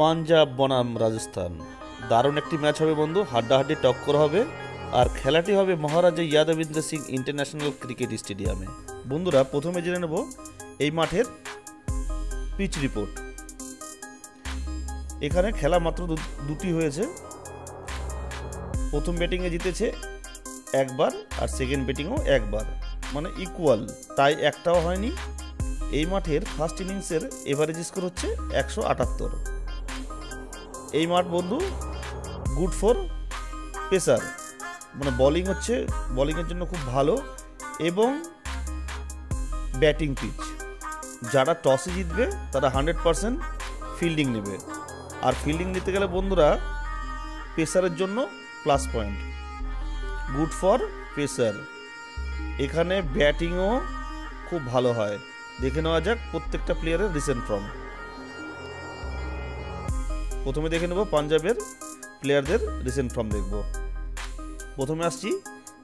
পাঞ্জাব বনাম রাজস্থান দারুণ একটি ম্যাচ হবে বন্ধু, হাড্ডাহাড্ডি টক্কর হবে। আর খেলাটি হবে মহারাজা ইয়াদবিন্দ্র সিং ইন্টারন্যাশনাল ক্রিকেট স্টেডিয়ামে। বন্ধুরা প্রথমে জেনে নেব এই মাঠের পিচ রিপোর্ট। এখানে খেলা মাত্র দুটি হয়েছে। প্রথম ব্যাটিংয়ে জিতেছে একবার আর সেকেন্ড ব্যাটিংও একবার, মানে ইকুয়াল, তাই একটাও হয়নি। এই মাঠের ফার্স্ট ইনিংসের এভারেজ স্কোর হচ্ছে 178। এই মাঠ বন্ধু গুড ফর পেসার, মানে বলিংয়ের জন্য খুব ভালো এবং ব্যাটিং পিচ। যারা টসে জিতবে তারা 100% ফিল্ডিং নেবে, আর ফিল্ডিং নিতে গেলে বন্ধুরা পেসারের জন্য plus point. Good for pacer. এখানে ব্যাটিংও খুব ভালো হয়। দেখে নেওয়া যাক প্রত্যেকটা প্লেয়ারের রিসেন্ট ফর্ম। প্রথমে দেখে নেব পাঞ্জাবের প্লেয়ারদের রিসেন্ট ফর্ম দেখব। প্রথমে আসছি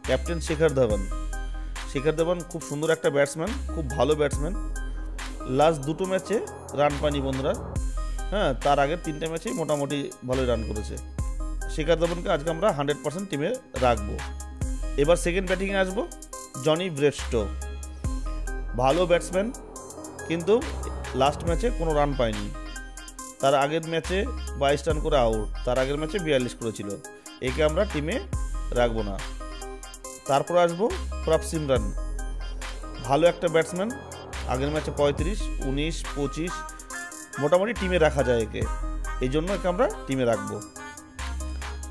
ক্যাপ্টেন শিখর ধাওয়ান। শিখর ধাওয়ান খুব সুন্দর একটা ব্যাটসম্যান, খুব ভালো ব্যাটসম্যান। লাস্ট দুটো ম্যাচে রান পায়নি বন্ধুরা, হ্যাঁ, তার আগের তিনটে ম্যাচেই মোটামুটি ভালোই রান করেছে। শিখর ধাওয়ানকে আজকে আমরা 100% টিমে রাখবো। এবার সেকেন্ড ব্যাটিংয়ে আসবো জনি ব্রেভস্টো। ভালো ব্যাটসম্যান, কিন্তু লাস্ট ম্যাচে কোনো রান পায়নি। তার আগের ম্যাচে 22 রান করে আউট, তার আগের ম্যাচে 42 করেছিল। একে আমরা টিমে রাখবো না। তারপর আসবো প্রভ সিমরান। ভালো একটা ব্যাটসম্যান, আগের ম্যাচে 35, 19, 25, মোটামুটি টিমে রাখা যায় একে, এই জন্য একে আমরা টিমে রাখবো।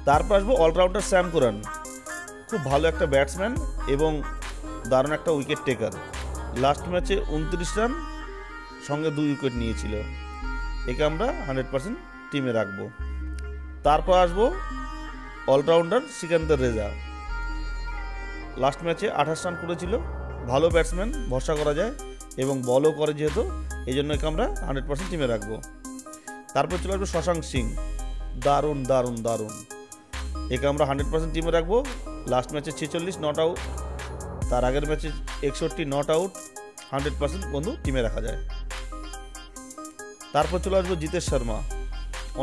তারপর আসবো অলরাউন্ডার স্যাম কুরান। খুব ভালো একটা ব্যাটসম্যান এবং দারুণ একটা উইকেট টেকার। লাস্ট ম্যাচে 29 রান সঙ্গে 2 উইকেট নিয়েছিল। একে আমরা 100% টিমে রাখবো। তারপর আসবো অলরাউন্ডার সিকান্দার রেজা। লাস্ট ম্যাচে 28 রান করেছিল। ভালো ব্যাটসম্যান, ভরসা করা যায় এবং বলও করে যেহেতু, এই জন্য একে আমরা 100% টিমে রাখবো। তারপর চলে আসবো শশাঙ্ক সিং। দারুণ দারুণ দারুণ, একে আমরা 100% টিমে রাখবো। লাস্ট ম্যাচে 46 নট আউট, তার আগের ম্যাচে 61 নট আউট। 100% বন্ধু টিমে রাখা যায়। তারপর চলে আসবো জিতেশ শর্মা।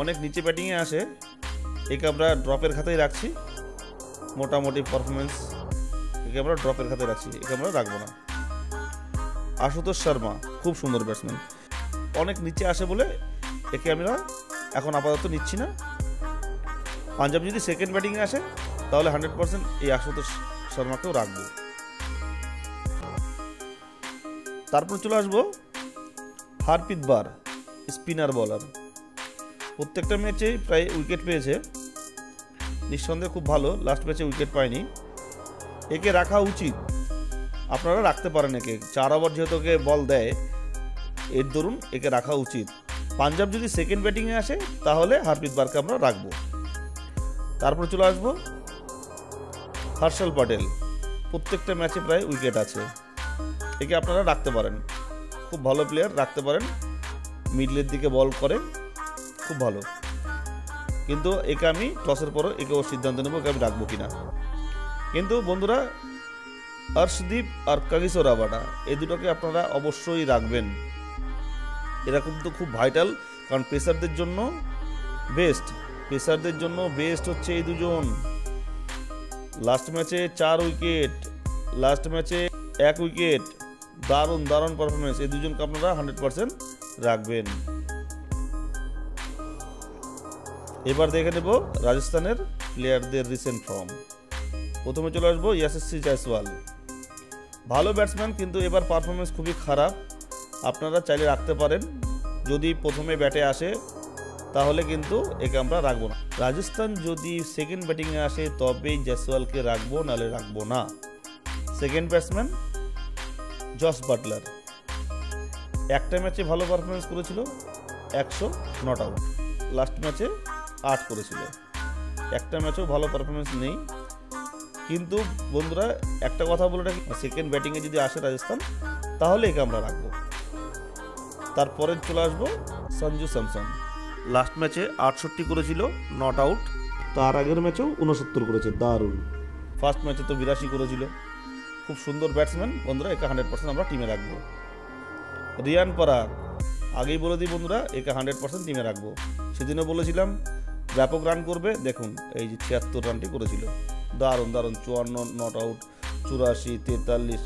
অনেক নিচে ব্যাটিংয়ে আসে, একে আমরা ড্রপের খাতায় রাখছি। মোটামুটি পারফরমেন্স, একে আমরা ড্রপের খাতায় রাখছি, একে আমরা রাখবো না। আশুতোষ শর্মা খুব সুন্দর ব্যাটসম্যান, অনেক নিচে আসে বলে একে আমরা এখন আপাতত নিচ্ছি না। পাঞ্জাব যদি সেকেন্ড ব্যাটিংয়ে আসে তাহলে 100% এই আশুতোষ শর্মাকেও রাখবো। তারপর চলে আসবো হারপ্রীত বার, স্পিনার বলার। প্রত্যেকটা ম্যাচেই প্রায় উইকেট পেয়েছে, নিঃসন্দেহে খুব ভালো। লাস্ট ম্যাচে উইকেট পায়নি। একে রাখা উচিত, আপনারা রাখতে পারেন একে। 4 ওভার যেহেতু ওকে বল দেয়, এর দরুন একে রাখা উচিত। পাঞ্জাব যদি সেকেন্ড ব্যাটিংয়ে আসে তাহলে হারপ্রীত বারকে আমরা রাখবো। তারপর চলে আসবো হর্ষল প্যাটেল। প্রত্যেকটা ম্যাচে প্রায় উইকেট আছে, একে আপনারা রাখতে পারেন। খুব ভালো প্লেয়ার, রাখতে পারেন। মিডলের দিকে বল করে, খুব ভালো। কিন্তু একে আমি টসের পরও একেও সিদ্ধান্ত নেবো একে আমি রাখবো কিনা। কিন্তু বন্ধুরা অর্শদীপ আর কাগিসো রাবাডা, এই দুটোকে আপনারা অবশ্যই রাখবেন। এরা কিন্তু খুব ভাইটাল, কারণ পেসারদের জন্য বেস্ট হচ্ছে এই দুজন। লাস্ট ম্যাচে 4 উইকেট, লাস্ট ম্যাচে 1 উইকেট। দারুণ দারুণ পারফরমেন্স। এই দুজনকে আপনারা 100% রাখবেন। এবার দেখে নেব রাজস্থানের প্লেয়ারদের রিসেন্ট ফর্ম। প্রথমে চলে আসবো ইয়াশস্বী জয়সওয়াল। ভালো ব্যাটসম্যান, কিন্তু এবার পারফরমেন্স খুবই খারাপ। আপনারা চাইলে রাখতে পারেন, যদি প্রথমে ব্যাটে আসে তাহলে কিন্তু একে আমরা রাখবো না। রাজস্থান যদি সেকেন্ড ব্যাটিংয়ে আসে তবেই জয়সওয়ালকে রাখবো, নাহলে রাখবো না। Second batsman Jos Buttler. একটা ম্যাচে ভালো পারফরমেন্স করেছিল, 100 নট আউট। লাস্ট ম্যাচে 8 করেছিল। একটা ম্যাচেও ভালো পারফরমেন্স নেই। কিন্তু বন্ধুরা একটা কথা বলে রাখি, সেকেন্ড ব্যাটিংয়ে যদি আসে রাজস্থান তাহলে একে আমরা রাখবো। তারপরে চলে আসবো সঞ্জু স্যামসন। লাস্ট ম্যাচে 68 করেছিল, নট আউট। তার আগের ম্যাচেও 69 করেছে, দারুণ। ফার্স্ট ম্যাচে তো 82 করেছিল। খুব সুন্দর ব্যাটসম্যান বন্ধুরা, একে 100% আমরা টিমে রাখবো। রিয়ান পরাগ আগেই বলে দিই বন্ধুরা, একে 100% টিমে রাখবো। সেদিনও বলেছিলাম ব্যাপক রান করবে, দেখুন এই যে 76 রানটি করেছিল, দারুণ দারুণ। 54 নট আউট, 84, 43,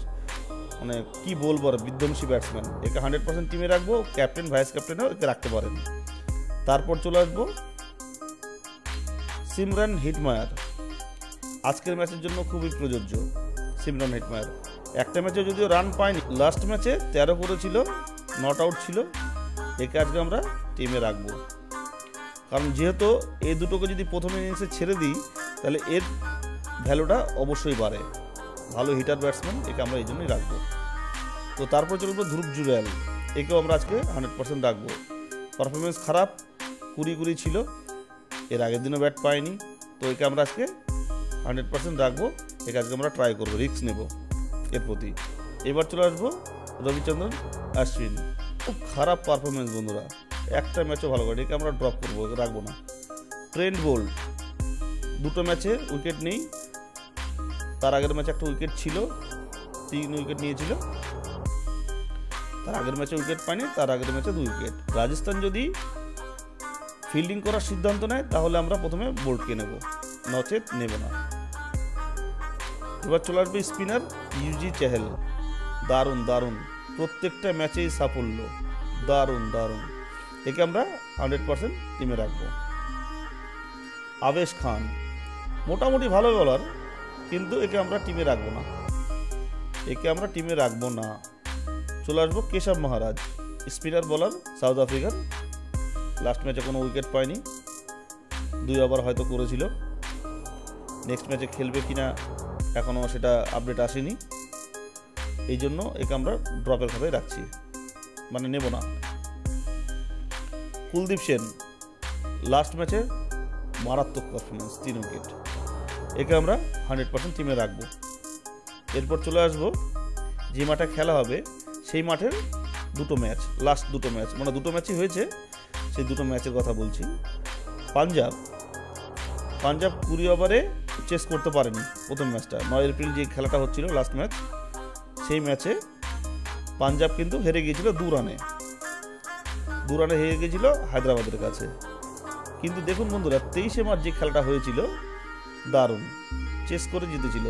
মানে কি বলবো আর, বিধ্বংসী ব্যাটসম্যান। একে 100% টিমে রাখবো, ক্যাপ্টেন ভাইস ক্যাপ্টেনও একে রাখতে পারেন। তারপর চলে আসবো সিমরান হিটমায়ার। আজকের ম্যাচের জন্য খুবই প্রযোজ্য সিমরান হিটমায়ার। একটা ম্যাচে যদিও রান পায়নি, লাস্ট ম্যাচে 13 করেছিল, নট আউট ছিল। একে আজকে আমরা টিমে রাখবো, কারণ যেহেতু এই দুটোকে যদি প্রথম ইনিংসে ছেড়ে দিই তাহলে এর ভ্যালুটা অবশ্যই বাড়ে। ভালো হিটার ব্যাটসম্যান, একে আমরা এই জন্যই রাখবো। তো তারপর চলবো ধ্রুব জুরেল, একেও আমরা আজকে 100% রাখবো। পারফরমেন্স খারাপ, 20 ছিল, এর আগের দিনও ব্যাট পায়নি, তো একে আমরা আজকে 100% রাখবো। একে আজকে আমরা ট্রাই করবো, রিস্ক নেব এর প্রতি। এবার চলে আসবো রবিচন্দ্রন অশ্বিন। খুব খারাপ পারফরমেন্স বন্ধুরা, একটা ম্যাচও ভালো করে, একে আমরা ড্রপ করবো, একে রাখবো না। ট্রেন্ট বোল্ট 2টো ম্যাচে উইকেট নেই, তার আগের ম্যাচে একটা উইকেট ছিল, 3 উইকেট নিয়েছিল। তার আগের ম্যাচে উইকেট পায়নি, তার আগের ম্যাচে 2 উইকেট। রাজস্থান যদি ফিল্ডিং করার সিদ্ধান্ত নেয় তাহলে আমরা প্রথমে বোল্টকে নেব, নচেত নেব না। এবার চলে আসবে স্পিনার ইউজি চেহেল। দারুণ দারুণ, প্রত্যেকটা ম্যাচেই সাফল্য, দারুণ দারুণ। একে আমরা 100% টিমে রাখবো। আবেশ খান মোটামুটি ভালো বলার, কিন্তু একে আমরা টিমে রাখবো না, একে আমরা টিমে রাখবো না। চলে আসবো কেশব মহারাজ, স্পিনার বোলার, সাউথ আফ্রিকার। লাস্ট ম্যাচে কোনো উইকেট পায়নি, 2 ওভার হয়তো করেছিল। নেক্সট ম্যাচে খেলবে কিনা এখনও সেটা আপডেট আসেনি, এই জন্য একে আমরা ড্রপের খাতায় রাখছি, মানে নেব না। কুলদীপ সেন লাস্ট ম্যাচে মারাত্মক পারফরমেন্স, 3 উইকেট, একে আমরা 100% টিমে রাখবো। এরপর চলে আসবো যে মাঠে খেলা হবে সেই মাঠের 2টো ম্যাচ, লাস্ট 2টো ম্যাচ, মানে 2টো ম্যাচই হয়েছে, সেই 2টো ম্যাচের কথা বলছি। পাঞ্জাব 20 ওভারে চেস করতে পারেনি প্রথম ম্যাচটা, 9 এপ্রিল যে খেলাটা হচ্ছিল লাস্ট ম্যাচ, সেই ম্যাচে পাঞ্জাব কিন্তু হেরে গিয়েছিল 2 রানে হেরে গিয়েছিল হায়দ্রাবাদের কাছে। কিন্তু দেখুন বন্ধুরা, 23শে মার্চ যে খেলাটা হয়েছিল দারুণ, চেস করে জিতেছিল।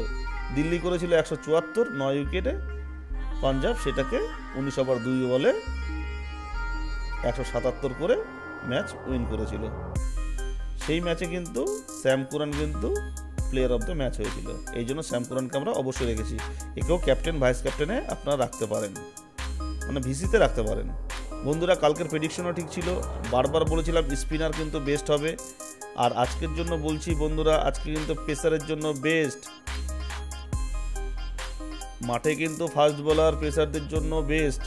দিল্লি করেছিল 174, 9 উইকেটে। পাঞ্জাব সেটাকে 19 ওভার 2 বলে 177 করে ম্যাচ উইন করেছিল। সেই ম্যাচে কিন্তু স্যাম কুরান কিন্তু প্লেয়ার অফ দ্য ম্যাচ হয়েছিল, এই জন্য স্যাম কুরানকে আমরা অবশ্যই রেখেছি। একেও ক্যাপ্টেন ভাইস ক্যাপ্টেনে আপনারা রাখতে পারেন, মানে ভিসিতে রাখতে পারেন। বন্ধুরা কালকের প্রেডিকশনও ঠিক ছিল, বারবার বলেছিলাম স্পিনার কিন্তু বেস্ট হবে। আর আজকের জন্য বলছি বন্ধুরা, আজকে কিন্তু পেসারের জন্য বেস্ট। মাঠে কিন্তু ফাস্ট বোলার পেসারদের জন্য বেস্ট।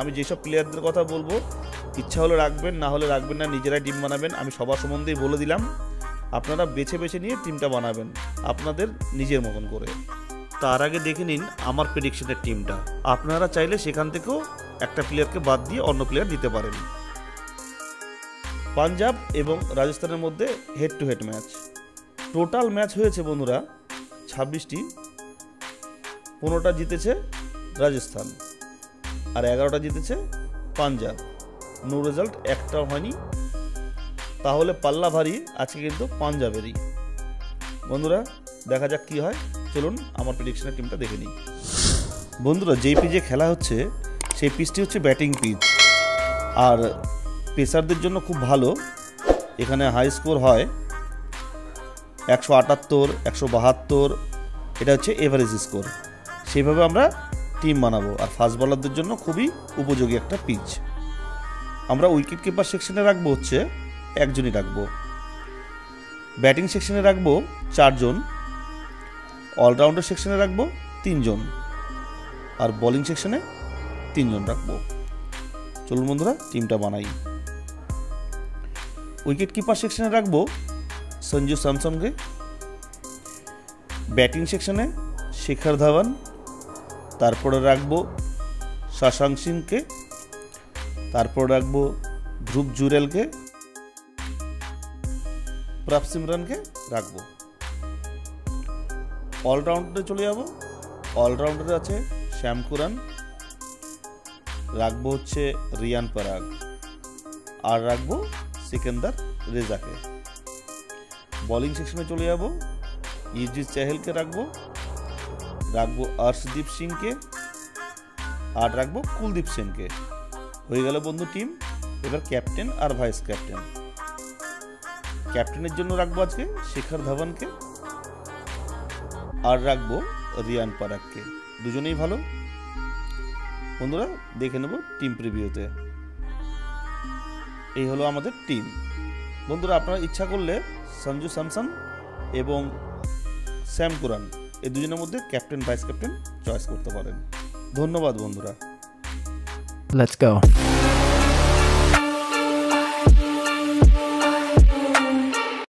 আমি যেসব প্লেয়ারদের কথা বলবো, ইচ্ছা হলে রাখবেন, না হলে রাখবেন না, নিজেরাই টিম বানাবেন। আমি সবার সম্বন্ধেই বলে দিলাম, আপনারা বেছে বেছে নিয়ে টিমটা বানাবেন আপনাদের নিজের মতন করে। তার আগে দেখে নিন আমার প্রেডিকশনের টিমটা, আপনারা চাইলে সেখান থেকেও একটা প্লেয়ারকে বাদ দিয়ে অন্য প্লেয়ার দিতে পারেন। পাঞ্জাব এবং রাজস্থানের মধ্যে head to head match, total match হয়েছে বন্ধুরা 26টি, 15টা জিতেছে রাজস্থান আর 11টা জিতেছে পাঞ্জাব। নো রেজাল্ট একটাও হয়নি, তাহলে পাল্লা ভারী আজকে কিন্তু পাঞ্জাবেরই। বন্ধুরা দেখা যাক কি হয়, চলুন আমার প্রেডিকশনের টিমটা দেখে নিই। বন্ধুরা যেই পিচে খেলা হচ্ছে সেই পিচটি হচ্ছে ব্যাটিং পিচ, আর পেসারদের জন্য খুব ভালো। এখানে হাই স্কোর হয় 178, 172, এটা হচ্ছে এভারেজ স্কোর। সেইভাবে আমরা টিম বানাবো। আর ফাস্ট বলারদের জন্য খুবই উপযোগী একটা পিচ। আমরা উইকেট কিপার সেকশনে রাখবো হচ্ছে 1 জনই রাখবো, ব্যাটিং সেকশনে রাখবো 4 জন, অলরাউন্ডার সেকশনে রাখবো 3 জন, আর বোলিং সেকশনে 3 জন রাখবো। চলুন বন্ধুরা টিমটা বানাই। উইকেট কিপার সেকশনে রাখবো সঞ্জু স্যামসনকে, ব্যাটিং সেকশনে শিখর ধাওয়ান, তারপরে রাখবো শশাঙ্ক সিংকে, তারপর রাখবো ধ্রুব জুরেলকে, প্রভ সিমরানকে রাখবো। অলরাউন্ডারে চলে যাব, অলরাউন্ডারে আছে শ্যাম কুরান, রাখবো হচ্ছে রিয়ান পরাগ। আর রাখবো সিকান্দার রেজাকে। বলিং সেকশনে চলে যাব, ইউজুজ চাহেলকে রাখবো অর্শদীপ সিংকে, আর রাখবো কুলদীপ সেনকে। হয়ে গেল বন্ধু টিম। এবার ক্যাপ্টেন আর ভাইস ক্যাপ্টেন। ক্যাপ্টেনের জন্য রাখবো আজকে শিখর ধাওয়ানকে, আর রাখবো রিয়ান পরাগকে। দুজনেই ভালো। বন্ধুরা দেখে নেব টিম প্রিভিউতে। এই হলো আমাদের টিম। বন্ধুরা আপনারা ইচ্ছা করলে সঞ্জু স্যামসন এবং স্যাম কুরান এই দুজনের মধ্যে ক্যাপ্টেন ভাইস ক্যাপ্টেন চয়েস করতে পারেন। ধন্যবাদ বন্ধুরা। Let's go.